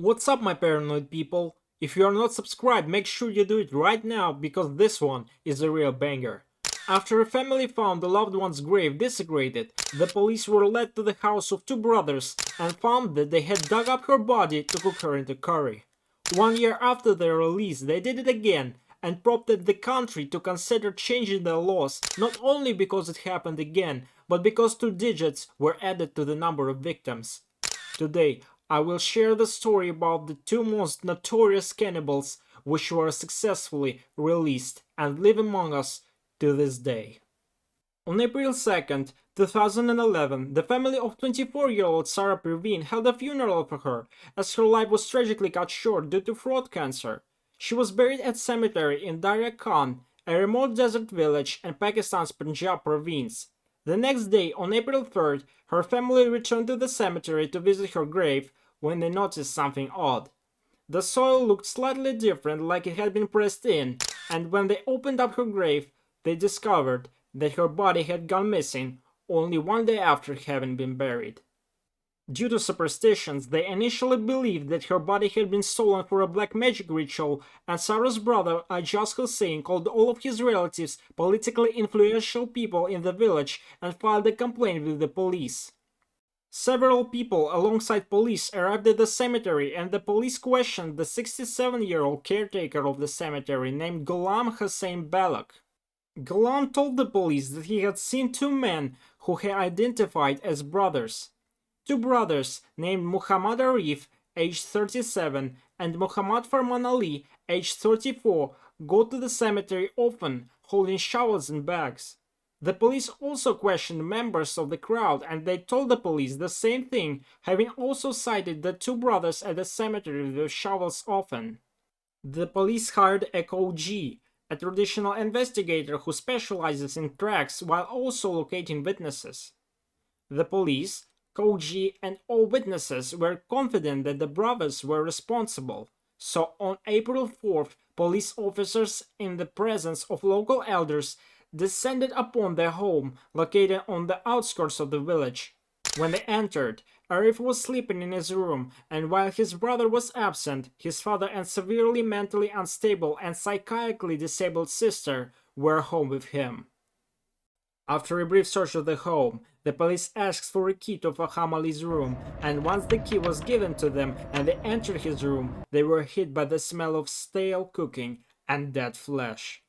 What's up, my paranoid people? If you are not subscribed, make sure you do it right now because this one is a real banger. After a family found the loved one's grave desecrated, the police were led to the house of two brothers and found that they had dug up her body to cook her into curry. 1 year after their release, they did it again and prompted the country to consider changing their laws, not only because it happened again, but because 2 digits were added to the number of victims. Today, I will share the story about the two most notorious cannibals which were successfully released and live among us to this day. On April 2nd, 2011, the family of 24-year-old Sarah Perveen held a funeral for her as her life was tragically cut short due to throat cancer. She was buried at cemetery in Darya Khan, a remote desert village in Pakistan's Punjab province. The next day, on April 3rd, her family returned to the cemetery to visit her grave when they noticed something odd. The soil looked slightly different, like it had been pressed in, and when they opened up her grave, they discovered that her body had gone missing only 1 day after having been buried. Due to superstitions, they initially believed that her body had been stolen for a black magic ritual, and Sarah's brother Ajaz Hussain called all of his relatives, politically influential people in the village, and filed a complaint with the police. Several people alongside police arrived at the cemetery, and the police questioned the 67-year-old caretaker of the cemetery named Ghulam Hussain Balak. Ghulam told the police that he had seen two men who he identified as brothers. Two brothers named Muhammad Arif, aged 37, and Muhammad Farman Ali, aged 34, go to the cemetery often, holding shovels and bags. The police also questioned members of the crowd, and they told the police the same thing, having also cited the two brothers at the cemetery with shovels often. The police hired Echo G, a traditional investigator who specializes in tracks while also locating witnesses. The police, Koji, and all witnesses were confident that the brothers were responsible, so on April 4th, police officers, in the presence of local elders, descended upon their home located on the outskirts of the village. When they entered, Arif was sleeping in his room, and while his brother was absent, his father and severely mentally unstable and psychiatrically disabled sister were home with him. After a brief search of the home, the police asked for a key to Faham Ali's room, and once the key was given to them and they entered his room, they were hit by the smell of stale cooking and dead flesh.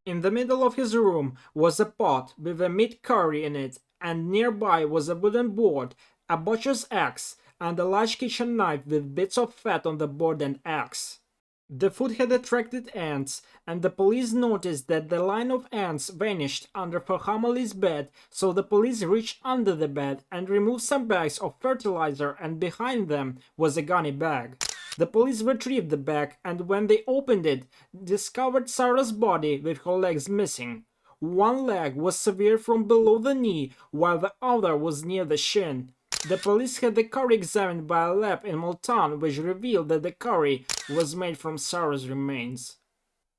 In the middle of his room was a pot with a meat curry in it, and nearby was a wooden board, a butcher's axe, and a large kitchen knife with bits of fat on the board and axe. The food had attracted ants, and the police noticed that the line of ants vanished under Farham Ali's bed, so the police reached under the bed and removed some bags of fertilizer, and behind them was a gunny bag. The police retrieved the bag, and when they opened it, discovered Sarah's body with her legs missing. One leg was severed from below the knee, while the other was near the shin. The police had the curry examined by a lab in Multan, which revealed that the curry was made from Sarah's remains.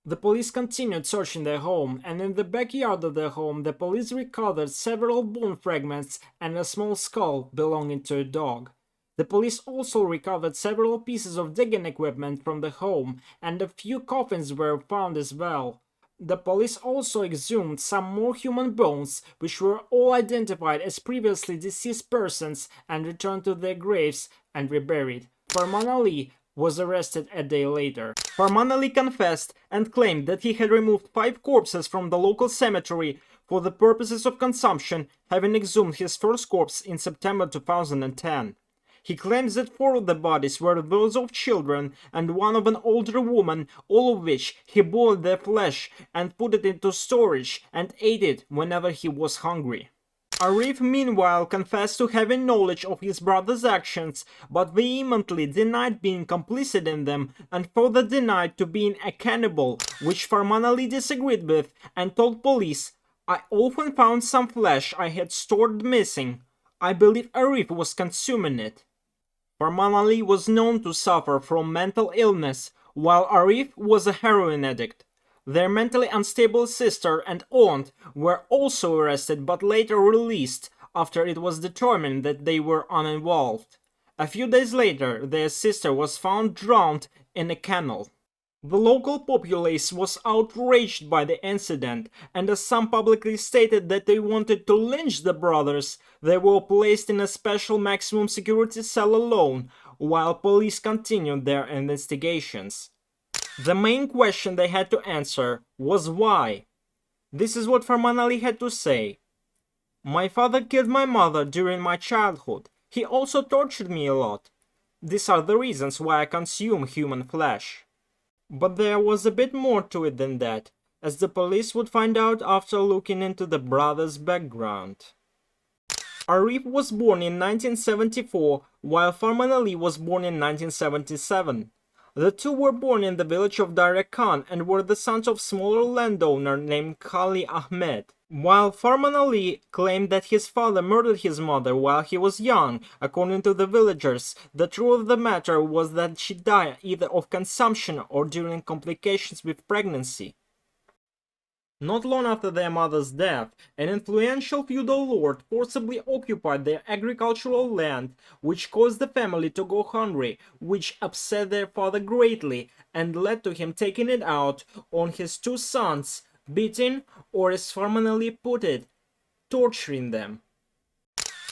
The police continued searching their home, and in the backyard of their home, the police recovered several bone fragments and a small skull belonging to a dog. The police also recovered several pieces of digging equipment from the home, and a few coffins were found as well. The police also exhumed some more human bones, which were all identified as previously deceased persons, and returned to their graves and reburied. Farman Ali was arrested a day later. Farman Ali confessed and claimed that he had removed 5 corpses from the local cemetery for the purposes of consumption, having exhumed his first corpse in September 2010. He claims that 4 of the bodies were those of children and 1 of an older woman, all of which he boiled their flesh and put it into storage and ate it whenever he was hungry. Arif meanwhile confessed to having knowledge of his brother's actions, but vehemently denied being complicit in them, and further denied to being a cannibal, which Farman Ali disagreed with and told police, "I often found some flesh I had stored missing. I believe Arif was consuming it." Farman Ali was known to suffer from mental illness, while Arif was a heroin addict. Their mentally unstable sister and aunt were also arrested but later released after it was determined that they were uninvolved. A few days later, their sister was found drowned in a canal. The local populace was outraged by the incident, and as some publicly stated that they wanted to lynch the brothers, they were placed in a special maximum security cell alone, while police continued their investigations. The main question they had to answer was why. This is what Farman Ali had to say. "My father killed my mother during my childhood. He also tortured me a lot. These are the reasons why I consume human flesh." But there was a bit more to it than that, as the police would find out after looking into the brothers' background. Arif was born in 1974, while Farman Ali was born in 1977. The two were born in the village of Dara Khan and were the sons of a smaller landowner named Kali Ahmed. While Farman Ali claimed that his father murdered his mother while he was young, according to the villagers, the truth of the matter was that she died either of consumption or during complications with pregnancy. Not long after their mother's death, an influential feudal lord forcibly occupied their agricultural land, which caused the family to go hungry, which upset their father greatly and led to him taking it out on his two sons, beating, or as Farman Ali put it, torturing them.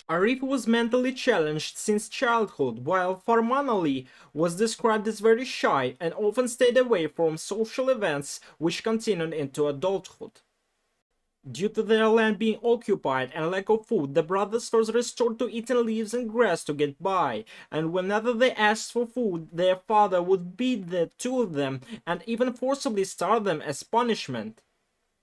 Arif was mentally challenged since childhood, while Farman Ali was described as very shy and often stayed away from social events which continued into adulthood. Due to their land being occupied and lack of food, the brothers first resorted to eating leaves and grass to get by, and whenever they asked for food, their father would beat the two of them and even forcibly starve them as punishment.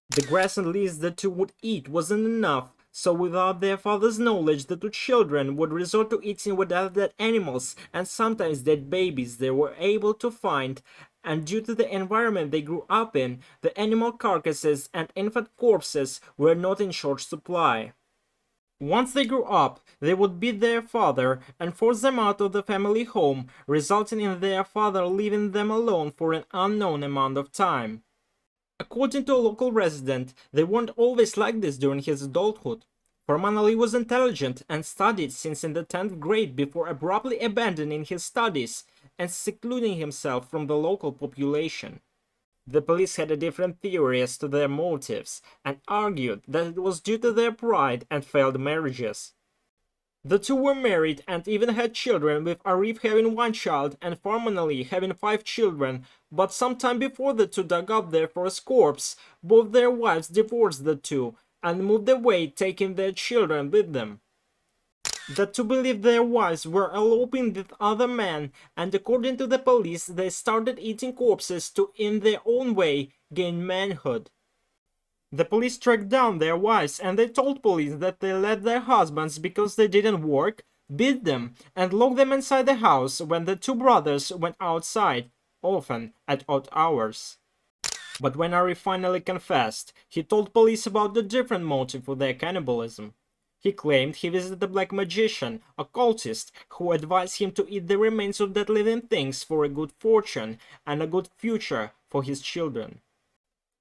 The grass and leaves the two would eat wasn't enough, so without their father's knowledge, the two children would resort to eating whatever dead animals and sometimes dead babies they were able to find, and due to the environment they grew up in, the animal carcasses and infant corpses were not in short supply. Once they grew up, they would beat their father and force them out of the family home, resulting in their father leaving them alone for an unknown amount of time. According to a local resident, they weren't always like this during his adulthood. Farman Ali was intelligent and studied since in the 10th grade before abruptly abandoning his studies and secluding himself from the local population. The police had a different theory as to their motives and argued that it was due to their pride and failed marriages. The two were married and even had children, with Arif having one child and Farman Ali having 5 children, but sometime before the two dug up their first corpse, both their wives divorced the two and moved away, taking their children with them. The two believed their wives were eloping with other men, and according to the police, they started eating corpses to, in their own way, gain manhood. The police tracked down their wives and they told police that they left their husbands because they didn't work, beat them, and locked them inside the house when the two brothers went outside, often at odd hours. But when Arif finally confessed, he told police about the different motive for their cannibalism. He claimed he visited a black magician, a cultist, who advised him to eat the remains of dead living things for a good fortune and a good future for his children.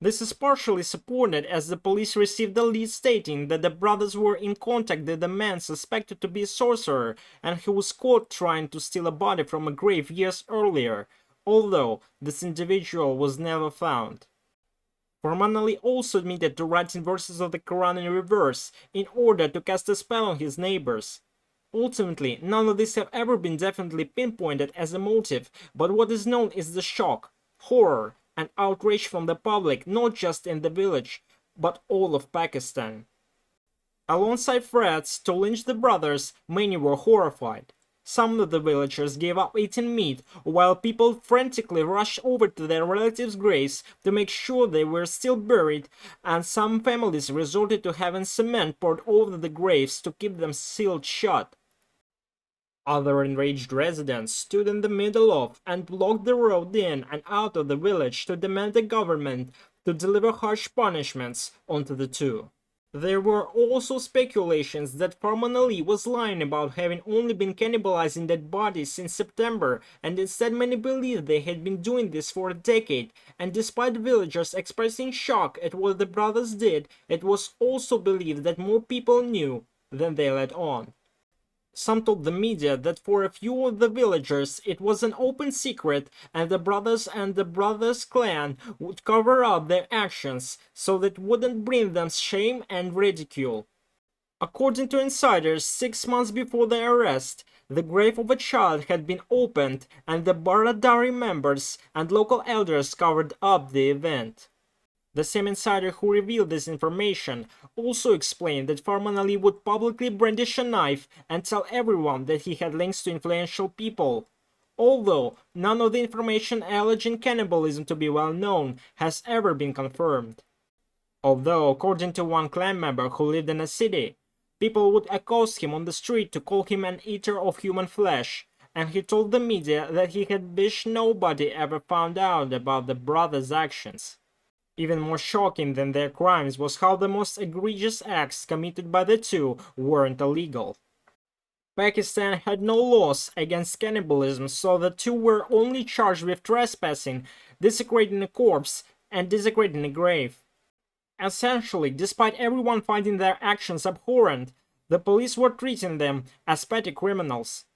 This is partially supported as the police received a lead stating that the brothers were in contact with a man suspected to be a sorcerer and who was caught trying to steal a body from a grave years earlier, although this individual was never found. Farman Ali also admitted to writing verses of the Quran in reverse in order to cast a spell on his neighbors. Ultimately, none of these have ever been definitely pinpointed as a motive, but what is known is the shock, horror, and outrage from the public, not just in the village, but all of Pakistan. Alongside threats to lynch the brothers, many were horrified. Some of the villagers gave up eating meat, while people frantically rushed over to their relatives' graves to make sure they were still buried, and some families resorted to having cement poured over the graves to keep them sealed shut. Other enraged residents stood in the middle of and blocked the road in and out of the village to demand the government to deliver harsh punishments onto the two. There were also speculations that Farman Ali was lying about having only been cannibalizing dead bodies since September, and instead many believed they had been doing this for a decade, and despite villagers expressing shock at what the brothers did, it was also believed that more people knew than they let on. Some told the media that for a few of the villagers it was an open secret and the brothers clan would cover up their actions so that it wouldn't bring them shame and ridicule. According to insiders, 6 months before the arrest, the grave of a child had been opened and the Baradari members and local elders covered up the event. The same insider who revealed this information also explained that Farman Ali would publicly brandish a knife and tell everyone that he had links to influential people. Although none of the information alleging cannibalism to be well known has ever been confirmed. Although, according to one clan member who lived in a city, people would accost him on the street to call him an eater of human flesh, and he told the media that he had wished nobody ever found out about the brothers' actions. Even more shocking than their crimes was how the most egregious acts committed by the two weren't illegal. Pakistan had no laws against cannibalism, so the two were only charged with trespassing, desecrating a corpse, and desecrating a grave. Essentially, despite everyone finding their actions abhorrent, the police were treating them as petty criminals.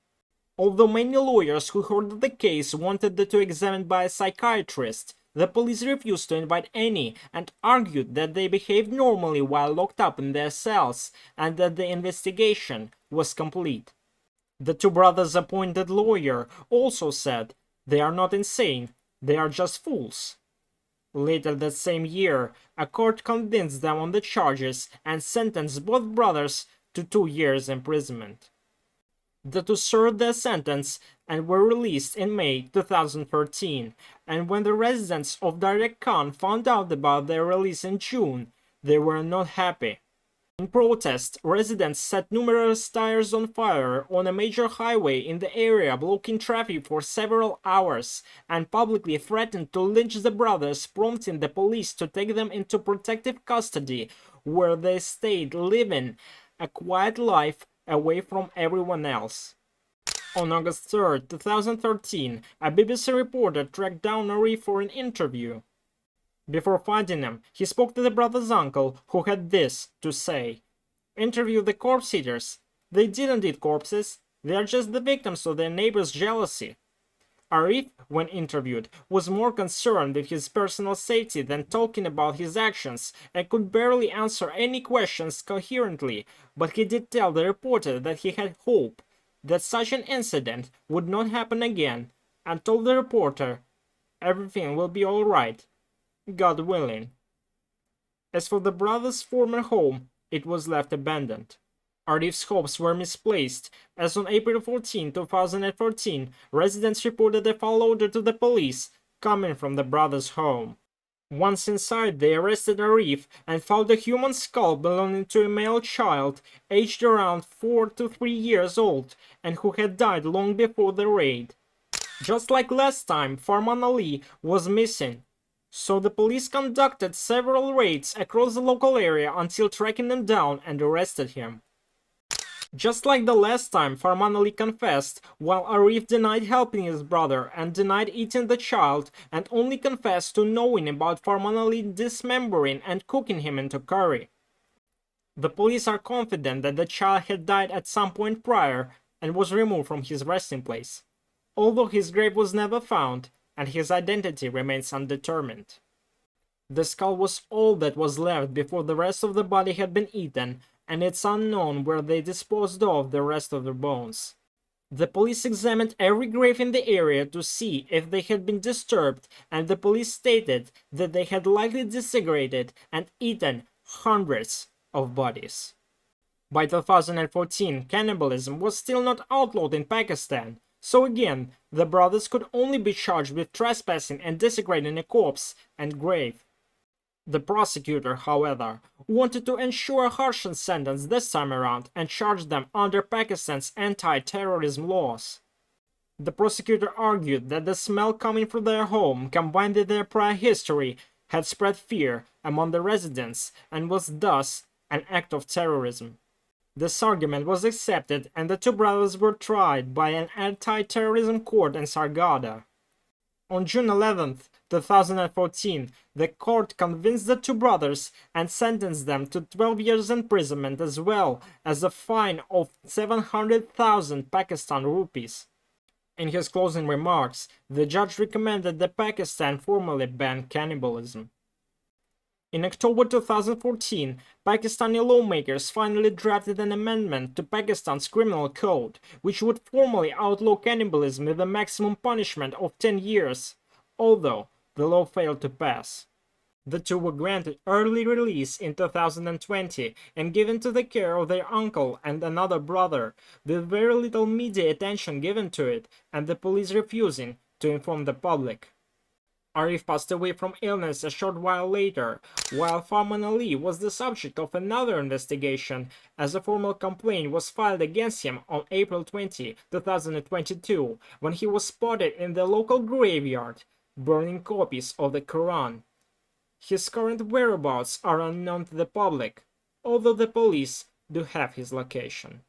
Although many lawyers who heard the case wanted the two examined by a psychiatrist, the police refused to invite any and argued that they behaved normally while locked up in their cells and that the investigation was complete. The two brothers' appointed lawyer also said, "They are not insane, they are just fools." Later that same year, a court convinced them on the charges and sentenced both brothers to 2 years imprisonment. The two served their sentence and were released in May 2013, and when the residents of Direct Khan found out about their release in June, they were not happy. In protest, residents set numerous tires on fire on a major highway in the area, blocking traffic for several hours, and publicly threatened to lynch the brothers, prompting the police to take them into protective custody, where they stayed living a quiet life away from everyone else. On August 3rd, 2013, a BBC reporter tracked down Arif for an interview. Before finding him, he spoke to the brother's uncle, who had this to say: "Interview the corpse eaters. They didn't eat corpses, they are just the victims of their neighbor's jealousy." Arif, when interviewed, was more concerned with his personal safety than talking about his actions and could barely answer any questions coherently, but he did tell the reporter that he had hope that such an incident would not happen again, and told the reporter, "Everything will be alright, God willing." As for the brothers' former home, it was left abandoned. Arif's hopes were misplaced, as on April 14, 2014, residents reported a foul odor to the police coming from the brothers' home. Once inside, they arrested Arif and found a human skull belonging to a male child aged around 4 to 3 years old and who had died long before the raid. Just like last time, Farman Ali was missing, so the police conducted several raids across the local area until tracking him down and arrested him. Just like the last time, Farman Ali confessed, while Arif denied helping his brother and denied eating the child, and only confessed to knowing about Farman Ali dismembering and cooking him into curry. The police are confident that the child had died at some point prior and was removed from his resting place, although his grave was never found and his identity remains undetermined. The skull was all that was left before the rest of the body had been eaten, and it's unknown where they disposed of the rest of their bones. The police examined every grave in the area to see if they had been disturbed, and the police stated that they had likely desecrated and eaten hundreds of bodies. By 2014, cannibalism was still not outlawed in Pakistan, so again, the brothers could only be charged with trespassing and desecrating a corpse and grave. The prosecutor, however, wanted to ensure a harsher sentence this time around and charged them under Pakistan's anti-terrorism laws. The prosecutor argued that the smell coming from their home, combined with their prior history, had spread fear among the residents and was thus an act of terrorism. This argument was accepted and the two brothers were tried by an anti-terrorism court in Sargodha. On June 11th, 2014, the court convinced the two brothers and sentenced them to 12 years imprisonment as well as a fine of 700,000 Pakistan rupees. In his closing remarks, the judge recommended that Pakistan formally ban cannibalism. In October 2014, Pakistani lawmakers finally drafted an amendment to Pakistan's criminal code, which would formally outlaw cannibalism with a maximum punishment of 10 years, although the law failed to pass. The two were granted early release in 2020 and given to the care of their uncle and another brother, with very little media attention given to it and the police refusing to inform the public. Arif passed away from illness a short while later, while Farman Ali was the subject of another investigation, as a formal complaint was filed against him on April 20, 2022, when he was spotted in the local graveyard, burning copies of the Quran. His current whereabouts are unknown to the public, although the police do have his location.